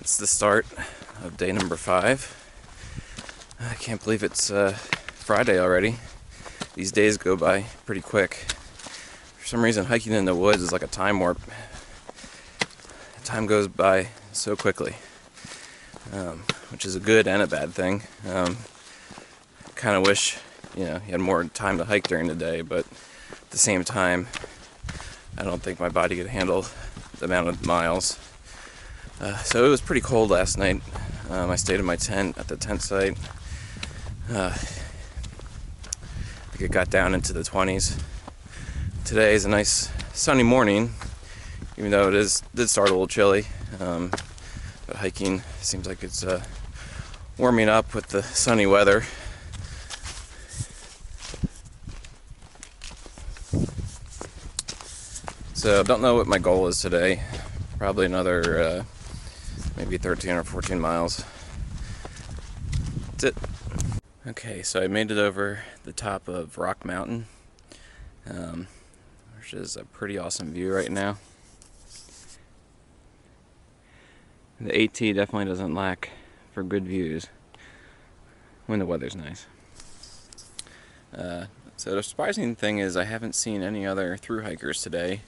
It's the start of day number 5. I can't believe it's Friday already. These days go by pretty quick. For some reason, hiking in the woods is like a time warp. Time goes by so quickly, which is a good and a bad thing. Kind of wish, you had more time to hike during the day, but at the same time, I don't think my body could handle the amount of miles. So it was pretty cold last night. I stayed in my tent at the tent site. I think it got down into the 20s. Today is a nice sunny morning, even though it did start a little chilly. But hiking seems like it's warming up with the sunny weather. So don't know what my goal is today. Probably another maybe 13 or 14 miles. That's it. Okay, so I made it over the top of Rock Mountain, which is a pretty awesome view right now. The AT definitely doesn't lack for good views when the weather's nice. So the surprising thing is I haven't seen any other thru-hikers today,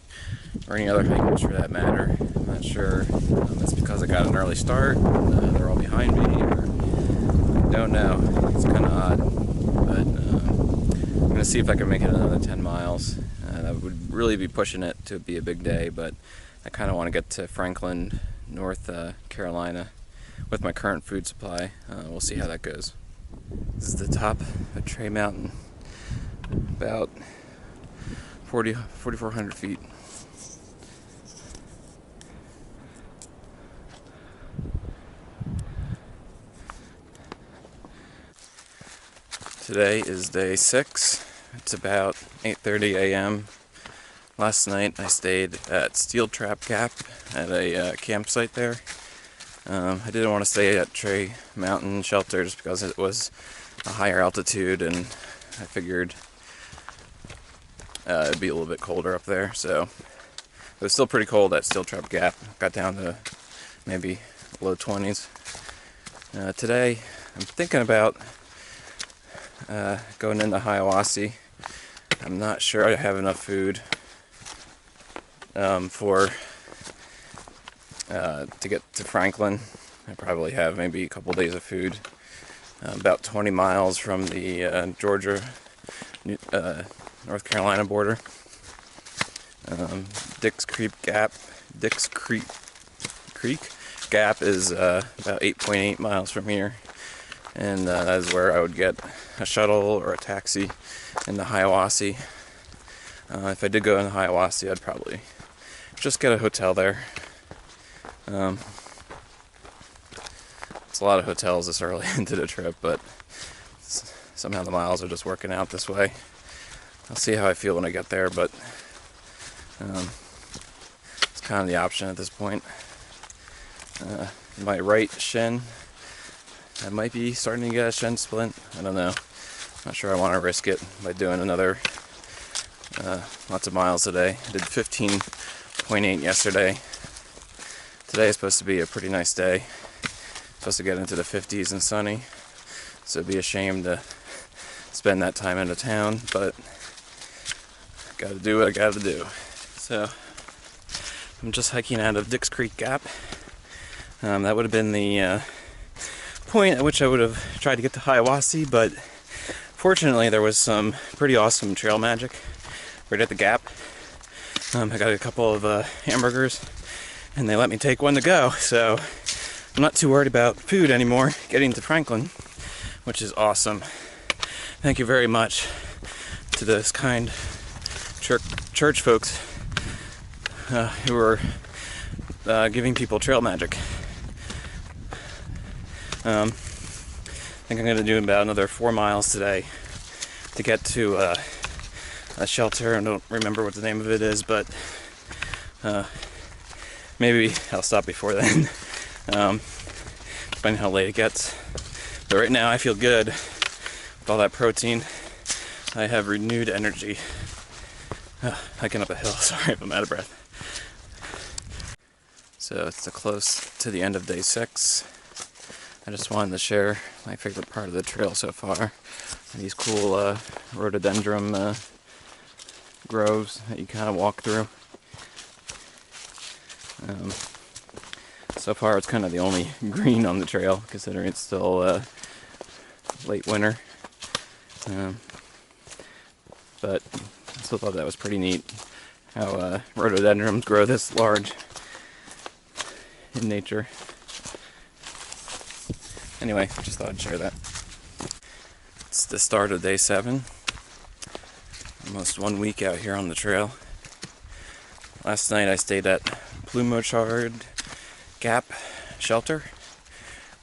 or any other hikers for that matter. I'm not sure if it's because I got an early start, they're all behind me, or I don't know. It's kind of odd, but I'm going to see if I can make it another 10 miles. I would really be pushing it to be a big day, but I kind of want to get to Franklin, North Carolina with my current food supply. We'll see how that goes. This is the top of Trey Mountain, about 4,400 feet. Today is day 6. It's about 8:30 a.m. Last night I stayed at Steel Trap Gap at a campsite there. I didn't want to stay at Trey Mountain Shelter just because it was a higher altitude, and I figured it'd be a little bit colder up there. So it was still pretty cold at Steel Trap Gap. Got down to maybe low 20s. Today I'm thinking about going into Hiawassee. I'm not sure I have enough food to get to Franklin. I probably have maybe a couple days of food. About 20 miles from the Georgia, North Carolina border. Dix Creek Gap is about 8.8 miles from here, and that is where I would get a shuttle or a taxi into Hiawassee. If I did go into Hiawassee, I'd probably just get a hotel there. It's a lot of hotels this early into the trip, but somehow the miles are just working out this way. I'll see how I feel when I get there, but it's kind of the option at this point. My right shin, I might be starting to get a shin splint. I don't know. Not sure I want to risk it by doing another lots of miles today. I did 15.8 yesterday. Today is supposed to be a pretty nice day. Supposed to get into the 50s and sunny, so it'd be a shame to spend that time into town, but gotta do what I gotta do. So I'm just hiking out of Dix Creek Gap. That would have been the point at which I would have tried to get to Hiawassee, but fortunately there was some pretty awesome trail magic right at the gap. I got a couple of hamburgers, and they let me take one to go, so I'm not too worried about food anymore getting to Franklin, which is awesome. Thank you very much to those kind church folks who are giving people trail magic. I think I'm going to do about another 4 miles today to get to a shelter. I don't remember what the name of it is, but maybe I'll stop before then, depending how late it gets. But right now I feel good with all that protein. I have renewed energy. Hiking up a hill, sorry if I'm out of breath. So it's close to the end of day 6. I just wanted to share my favorite part of the trail so far. These cool rhododendron groves that you kind of walk through. So far it's kind of the only green on the trail, considering it's still late winter. But I still thought that was pretty neat, how rhododendrons grow this large in nature. Anyway, just thought I'd share that. It's the start of day 7. Almost 1 week out here on the trail. Last night I stayed at Thru-Hike Gap Shelter,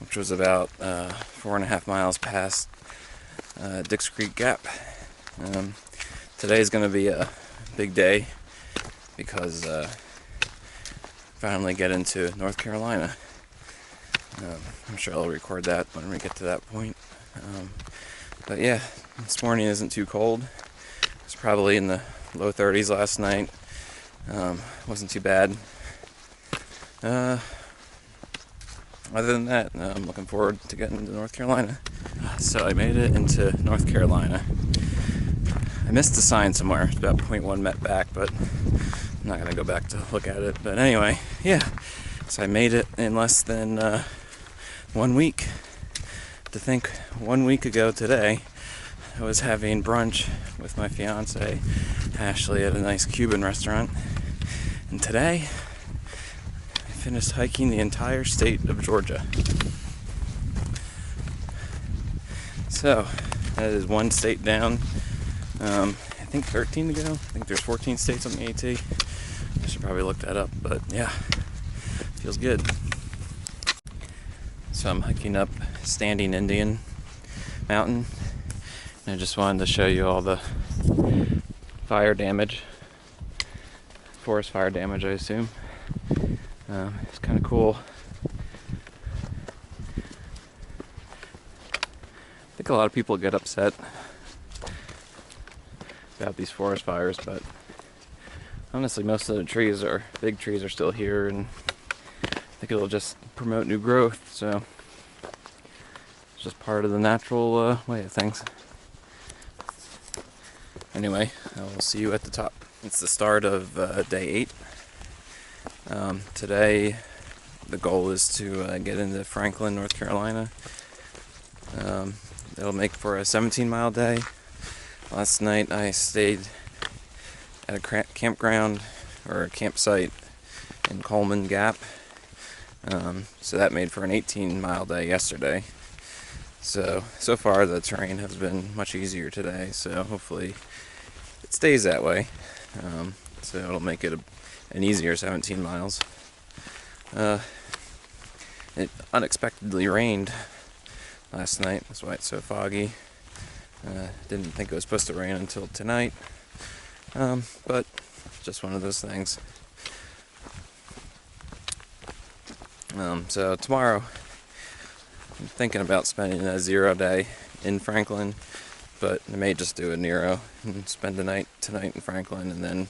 which was about 4.5 miles past Dix Creek Gap. Today is going to be a big day because finally get into North Carolina. I'm sure I'll record that when we get to that point. But yeah, this morning isn't too cold. It was probably in the low 30s last night. Wasn't too bad. Other than that, I'm looking forward to getting into North Carolina. So I made it into North Carolina. I missed a sign somewhere. It's about 0.1 met back, but I'm not going to go back to look at it. But anyway, yeah. So I made it in less than 1 week. To think 1 week ago today, I was having brunch with my fiance, Ashley, at a nice Cuban restaurant. And today, I finished hiking the entire state of Georgia. So, that is one state down. I think 13 to go. I think there's 14 states on the AT. I should probably look that up, but yeah, feels good. So I'm hiking up Standing Indian Mountain, and I just wanted to show you all the fire damage, forest fire damage, I assume. It's kind of cool. I think a lot of people get upset about these forest fires, but honestly most of the big trees are still here, and I think it'll just promote new growth, so it's just part of the natural way of things. Anyway, I will see you at the top. It's the start of day 8. Today the goal is to get into Franklin, North Carolina. That'll make for a 17-mile day. Last night I stayed at a campground or a campsite in Coleman Gap. So that made for an 18-mile day yesterday. So far the terrain has been much easier today, so hopefully it stays that way. So it'll make it an easier 17 miles. It unexpectedly rained last night, that's why it's so foggy. Didn't think it was supposed to rain until tonight, but just one of those things. So tomorrow I'm thinking about spending a 0 day in Franklin, but I may just do a Nero and spend the night tonight in Franklin, and then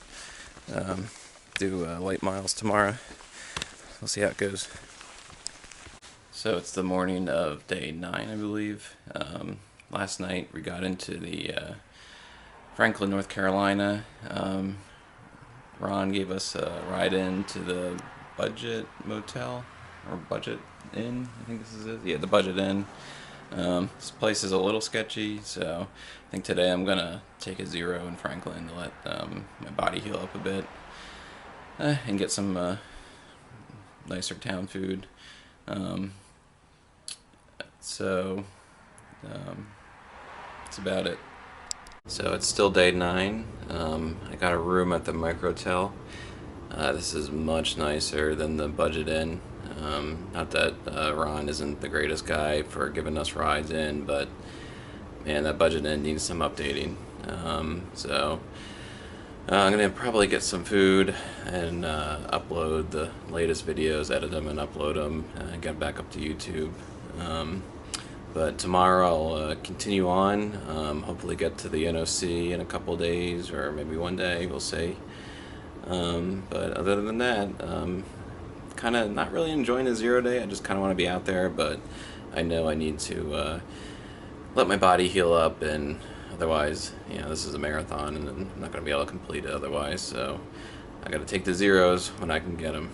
do light miles tomorrow. We'll see how it goes. So it's the morning of day 9, I believe. Last night we got into the Franklin, North Carolina. Ron gave us a ride in to the Budget Motel, or Budget Inn, I think this is it. Yeah, the Budget Inn. This place is a little sketchy, so I think today I'm gonna take a 0 in Franklin to let my body heal up a bit, and get some nicer town food. That's about it. So it's still day 9. I got a room at the Microtel. This is much nicer than the Budget Inn. Not that Ron isn't the greatest guy for giving us rides in, but man, that Budget Inn needs some updating. So I'm gonna probably get some food and upload the latest videos, edit them and upload them, and get back up to YouTube. But tomorrow I'll continue on, hopefully get to the NOC in a couple days, or maybe one day, we'll see. But other than that, kind of not really enjoying the 0 day. I just kind of want to be out there, but I know I need to let my body heal up, and otherwise, you know, this is a marathon, and I'm not going to be able to complete it otherwise. So I got to take the zeros when I can get them.